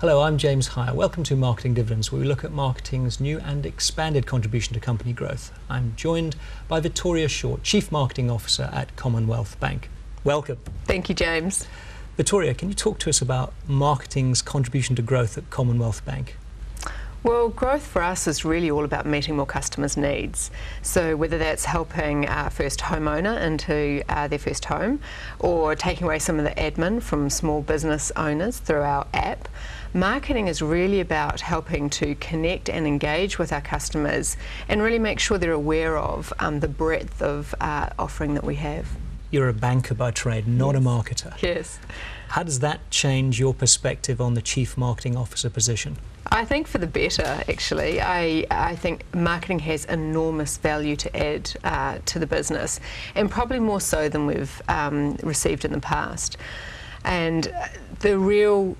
Hello, I'm James Hier. Welcome to Marketing Dividends, where we look at marketing's new and expanded contribution to company growth. I'm joined by Vittoria Shortt, Chief Marketing Officer at Commonwealth Bank. Welcome. Thank you, James. Vittoria, can you talk to us about marketing's contribution to growth at Commonwealth Bank? Well, growth for us is really all about meeting more customers' needs. So whether that's helping a first homeowner into their first home, or taking away some of the admin from small business owners through our app, marketing is really about helping to connect and engage with our customers and really make sure they're aware of the breadth of offering that we have. You're a banker by trade, not a marketer. Yes. How does that change your perspective on the Chief Marketing Officer position? I think for the better, actually. I think marketing has enormous value to add to the business, and probably more so than we've received in the past. And the real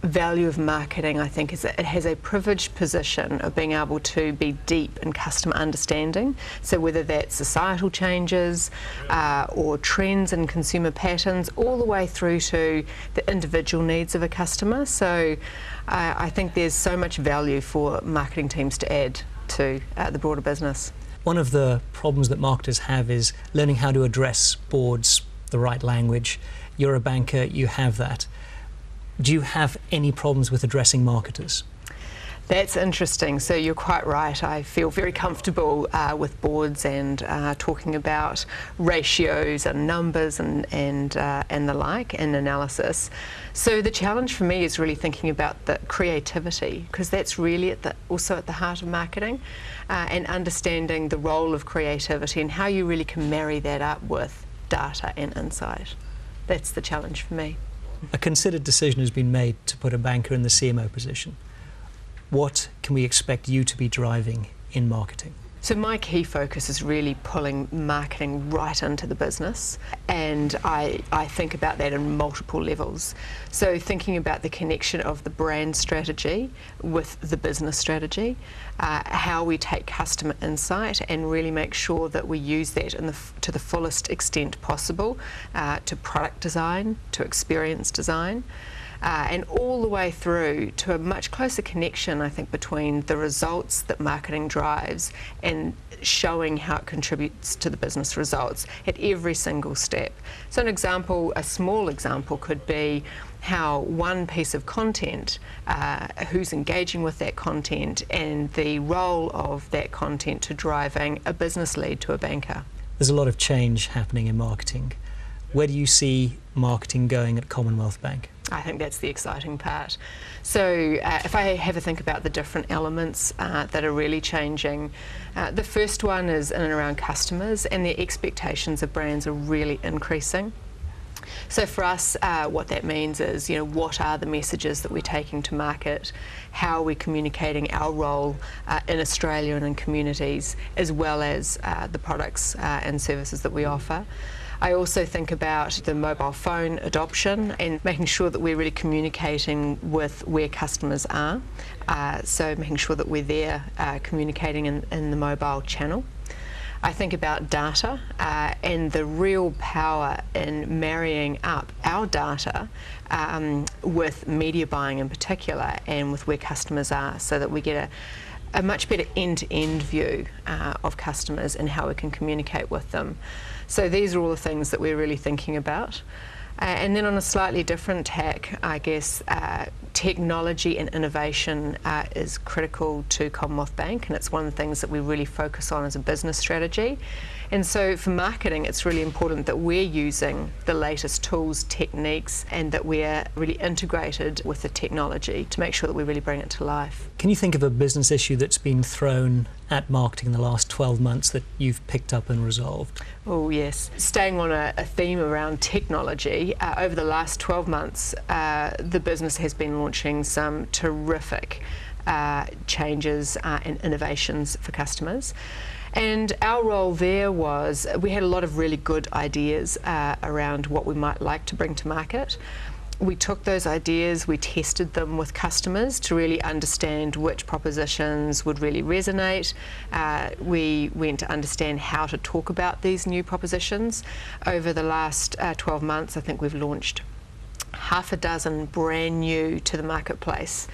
value of marketing, I think, is that it has a privileged position of being able to be deep in customer understanding. So whether that's societal changes or trends in consumer patterns, all the way through to the individual needs of a customer. So I think there's so much value for marketing teams to add to the broader business. One of the problems that marketers have is learning how to address boards, the right language. You're a banker, you have that. Do you have any problems with addressing marketers? That's interesting. So you're quite right. I feel very comfortable with boards and talking about ratios and numbers and the like, and analysis. So the challenge for me is really thinking about the creativity, because that's really also at the heart of marketing, and understanding the role of creativity and how you really can marry that up with data and insight. That's the challenge for me. A considered decision has been made to put a banker in the CMO position. What can we expect you to be driving in marketing? So my key focus is really pulling marketing right into the business, and I think about that in multiple levels. So thinking about the connection of the brand strategy with the business strategy, how we take customer insight and really make sure that we use that to the fullest extent possible, to product design, to experience design. And all the way through to a much closer connection, I think, between the results that marketing drives and showing how it contributes to the business results at every single step. So an example, a small example, could be how one piece of content, who's engaging with that content, and the role of that content to driving a business lead to a banker. There's a lot of change happening in marketing. Where do you see marketing going at Commonwealth Bank? I think that's the exciting part. So if I have a think about the different elements that are really changing, the first one is in and around customers, and their expectations of brands are really increasing. So for us, what that means is, what are the messages that we're taking to market? How are we communicating our role in Australia and in communities, as well as the products and services that we offer? I also think about the mobile phone adoption and making sure that we're really communicating with where customers are. So making sure that we're there communicating in the mobile channel. I think about data and the real power in marrying up our data with media buying in particular, and with where customers are, so that we get a much better end-to-end view of customers and how we can communicate with them. So these are all the things that we're really thinking about. And then on a slightly different tack, I guess, technology and innovation is critical to Commonwealth Bank, and it's one of the things that we really focus on as a business strategy. And so for marketing, it's really important that we're using the latest tools, techniques, and that we're really integrated with the technology to make sure that we really bring it to life. Can you think of a business issue that's been thrown at marketing in the last 12 months that you've picked up and resolved? Oh yes. Staying on a theme around technology, over the last 12 months, the business has been launching some terrific changes and innovations for customers. And our role there was, we had a lot of really good ideas around what we might like to bring to market. We took those ideas, we tested them with customers to really understand which propositions would really resonate. We went to understand how to talk about these new propositions. Over the last 12 months, I think we've launched half a dozen brand new to the marketplace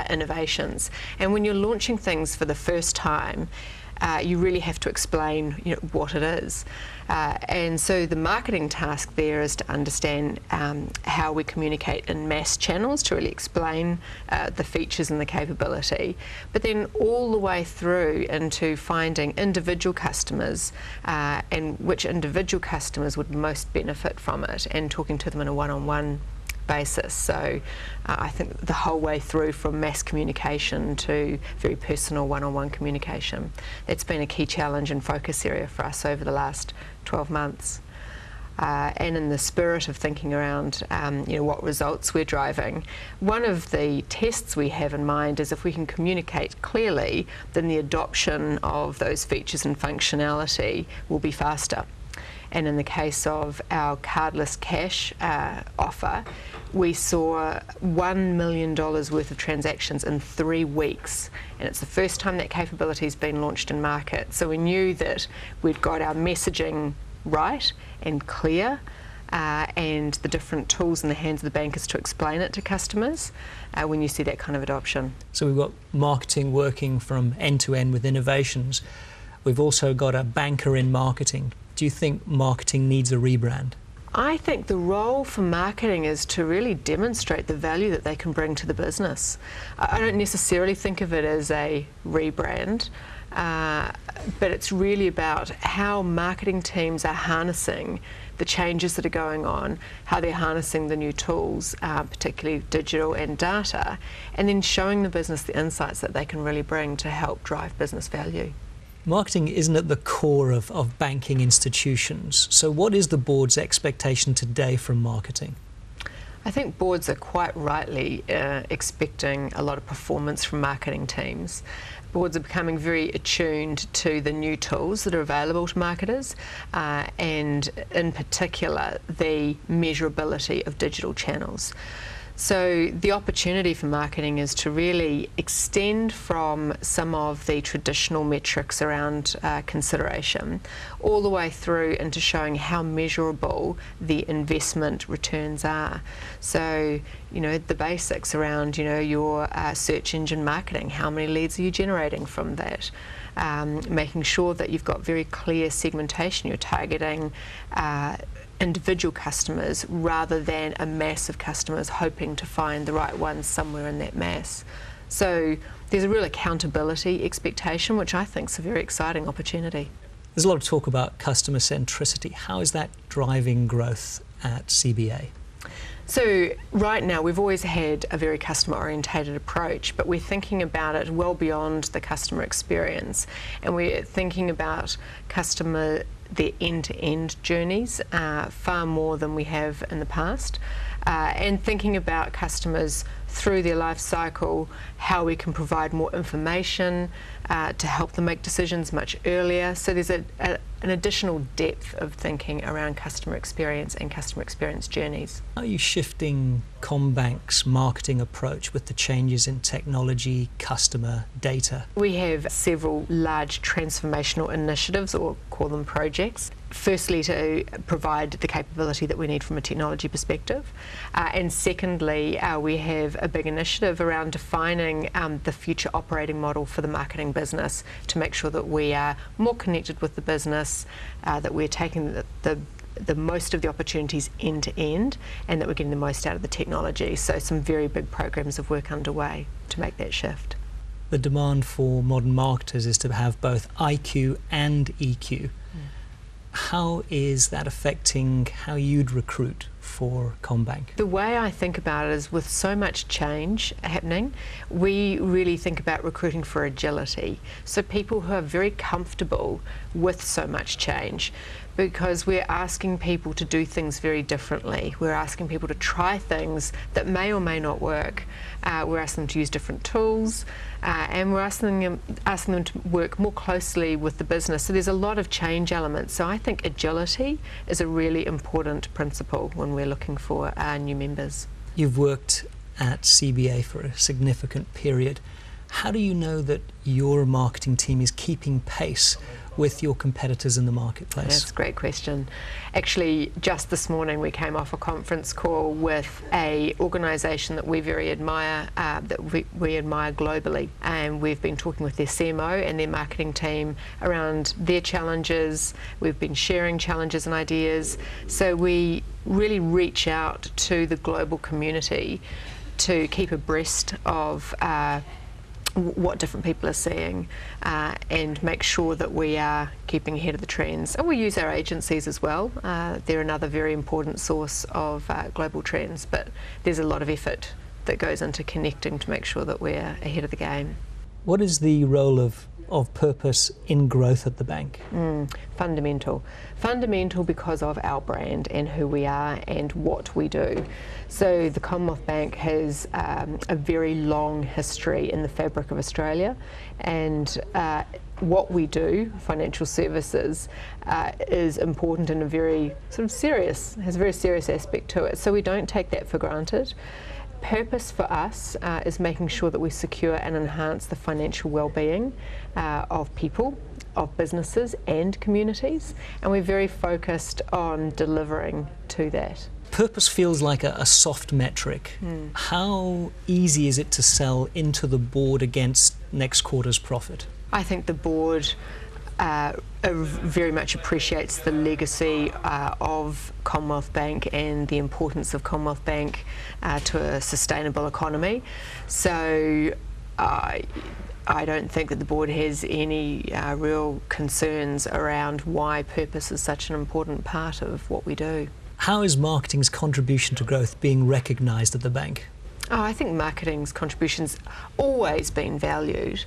innovations. And when you're launching things for the first time, you really have to explain what it is. And so the marketing task there is to understand how we communicate in mass channels to really explain the features and the capability, but then all the way through into finding individual customers and which individual customers would most benefit from it, and talking to them in a one-on-one basis. So I think the whole way through from mass communication to very personal one-on-one communication. That's been a key challenge and focus area for us over the last 12 months. And in the spirit of thinking around what results we're driving, one of the tests we have in mind is if we can communicate clearly, then the adoption of those features and functionality will be faster. And in the case of our cardless cash offer, we saw $1 million worth of transactions in 3 weeks. And it's the first time that capability has been launched in market. So we knew that we'd got our messaging right and clear, and the different tools in the hands of the bankers to explain it to customers when you see that kind of adoption. So we've got marketing working from end to end with innovations. We've also got a banker in marketing. Do you think marketing needs a rebrand? I think the role for marketing is to really demonstrate the value that they can bring to the business. I don't necessarily think of it as a rebrand, but it's really about how marketing teams are harnessing the changes that are going on, how they're harnessing the new tools, particularly digital and data, and then showing the business the insights that they can really bring to help drive business value. Marketing isn't at the core of banking institutions. So what is the board's expectation today from marketing? I think boards are quite rightly expecting a lot of performance from marketing teams. Boards are becoming very attuned to the new tools that are available to marketers, and in particular the measurability of digital channels. So the opportunity for marketing is to really extend from some of the traditional metrics around consideration all the way through into showing how measurable the investment returns are. So, the basics around, your search engine marketing, how many leads are you generating from that? Making sure that you've got very clear segmentation, you're targeting individual customers rather than a mass of customers, hoping to find the right ones somewhere in that mass. So there's a real accountability expectation, which I think is a very exciting opportunity. There's a lot of talk about customer centricity. How is that driving growth at CBA? So right now we've always had a very customer orientated approach, but we're thinking about it well beyond the customer experience, and we're thinking about their end-to-end journeys far more than we have in the past, and thinking about customers through their life cycle, how we can provide more information to help them make decisions much earlier. So there's an additional depth of thinking around customer experience and customer experience journeys. Are you shifting CommBank's marketing approach with the changes in technology, customer, data? We have several large transformational initiatives, or call them projects. Firstly, to provide the capability that we need from a technology perspective, and secondly, we have a big initiative around defining the future operating model for the marketing business to make sure that we are more connected with the business, that we're taking the most of the opportunities end to end, and that we're getting the most out of the technology. So some very big programs of work underway to make that shift. The demand for modern marketers is to have both IQ and EQ. How is that affecting how you'd recruit for CommBank? The way I think about it is, with so much change happening, we really think about recruiting for agility. So people who are very comfortable with so much change, because we're asking people to do things very differently. We're asking people to try things that may or may not work. We're asking them to use different tools, and we're asking them to work more closely with the business. So there's a lot of change elements. So I think agility is a really important principle when we're looking for new members. You've worked at CBA for a significant period. How do you know that your marketing team is keeping pace with your competitors in the marketplace? That's a great question. Actually, just this morning we came off a conference call with an organisation that we very admire, that we admire globally, and we've been talking with their CMO and their marketing team around their challenges. We've been sharing challenges and ideas, so we really reach out to the global community to keep abreast of what different people are seeing and make sure that we are keeping ahead of the trends. And we use our agencies as well. They're another very important source of global trends, but there's a lot of effort that goes into connecting to make sure that we're ahead of the game. What is the role of purpose in growth at the bank? Fundamental. Fundamental because of our brand and who we are and what we do. So the Commonwealth Bank has a very long history in the fabric of Australia, and what we do, financial services, is important in a very sort of serious, has a very serious aspect to it. So we don't take that for granted. Purpose for us is making sure that we secure and enhance the financial well-being of people, of businesses and communities, and we're very focused on delivering to that. Purpose feels like a soft metric. How easy is it to sell into the board against next quarter's profit? I think the board very much appreciates the legacy of Commonwealth Bank and the importance of Commonwealth Bank to a sustainable economy. So I don't think that the board has any real concerns around why purpose is such an important part of what we do. How is marketing's contribution to growth being recognised at the bank? Oh, I think marketing's contribution's always been valued,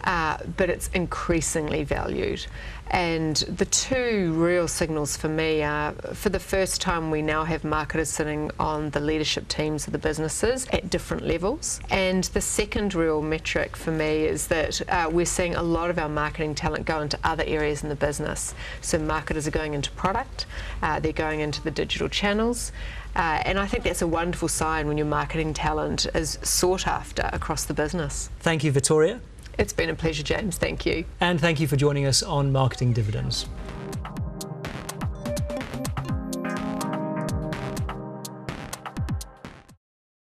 but it's increasingly valued. And the two real signals for me are, for the first time, we now have marketers sitting on the leadership teams of the businesses at different levels. And the second real metric for me is that we're seeing a lot of our marketing talent go into other areas in the business. So marketers are going into product, they're going into the digital channels, and I think that's a wonderful sign when your marketing talent is sought after across the business. Thank you, Vittoria. It's been a pleasure, James. Thank you. And thank you for joining us on Marketing Dividends.